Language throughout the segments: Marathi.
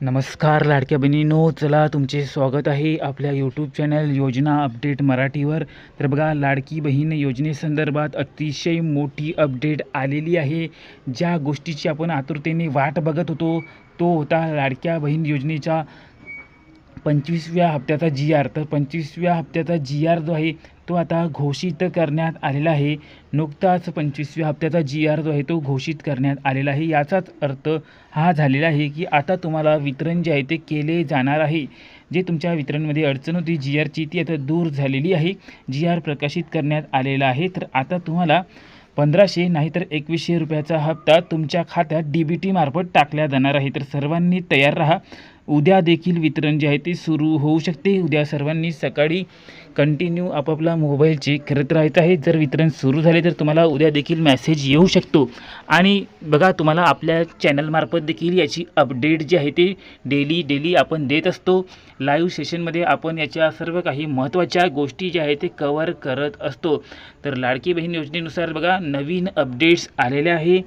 नमस्कार लाडक्या बहिणींनो, चला तुमचे स्वागत आहे आपल्या यूट्यूब चॅनल योजना अपडेट मराठीवर। तर बघा, लाडकी बहीण योजनेसंदर्भात अतिशय मोठी अपडेट आलेली आहे। ज्या गोष्टीची आपण आतुरतेने वाट बघत होतो तो होता लाडक्या बहीण योजनेचा 25व्या हप्त्याचा GR। तर 25व्या हप्त्याचा GR जो आहे तो आता घोषित करण्यात आलेला आहे। नुकताच 25व्या हप्त्याचा GR जो आहे तो घोषित करण्यात आलेला आहे। याचाच अर्थ हा झालेला आहे की आता तुम्हाला वितरण जे आहे ते केले जाणार आहे। जे तुमच्या वितरणमध्ये अडचण होती GRची ती आता दूर झालेली आहे। GR प्रकाशित करण्यात आलेला आहे। तर आता तुम्हाला 1500 नाहीतर 2100 रुपयाचा हप्ता तुमच्या खात्यात DBT मार्फत टाकल्या जाणार आहे। तर सर्वांनी तयार राहा, उद्या देखील वितरण जे आहे ते सुरू होऊ शकते। उद्या सर्वांनी सकाळी कंटिन्यू आपापला मोबाईल चेक करत राहायचं आहे। जर वितरण सुरू झाले तर तुम्हाला उद्या देखील मेसेज येऊ शकतो। आणि बघा, तुम्हाला आपल्या चॅनलमार्फत देखील याची अपडेट जी आहे ते डेली आपण देत असतो। लाईव्ह सेशनमध्ये आपण याच्या सर्व काही महत्त्वाच्या गोष्टी ज्या आहेत ते कव्हर करत असतो। तर लाडकी बहीण योजनेनुसार बघा, नवीन अपडेट्स आलेल्या आहे।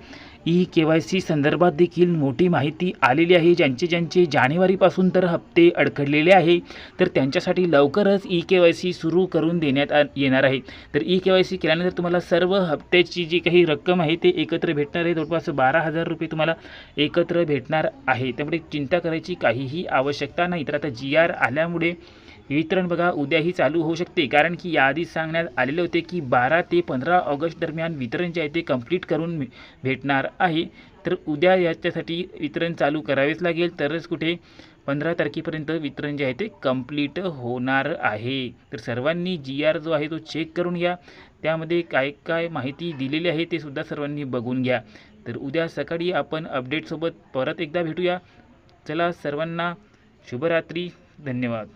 KYC संदर्भात देखील मोठी माहिती आलेली आहे। ज्यांचे जानेवारीपासून तर हप्ते अडखडलेले आहे तर त्यांच्यासाठी लवकरच KYC सुरू करून देण्यात येणार आहे। तर KYC केल्यानंतर तुम्हाला सर्व हप्त्याची जी काही रक्कम आहे ते एकत्र भेटणार आहे। जवळपास 12,000 रुपये तुम्हाला एकत्र भेटणार आहे। त्यामुळे चिंता करायची काहीही आवश्यकता नाही। तर आता GR आल्यामुळे वितरण बघा उद्याही चालू होऊ शकते, कारण की याआधीच सांगण्यात आलेले होते की 12 ते 15 ऑगस्ट दरम्यान वितरण जे आहे ते कंप्लीट करून भेटणार आहे। तर उद्या याच्यासाठी वितरण चालू करावेच लागेल, तरच कुठे 15 तारखेपर्यंत वितरण जे आहे ते कंप्लीट होणार आहे। तर सर्वांनी GR जो आहे तो चेक करून घ्या, त्यामध्ये काय काय माहिती दिलेली आहे ते सुद्धा सर्वांनी बघून घ्या। तर उद्या सकाळी आपण अपडेटसोबत परत एकदा भेटूया। चला, सर्वांना शुभरात्री, धन्यवाद।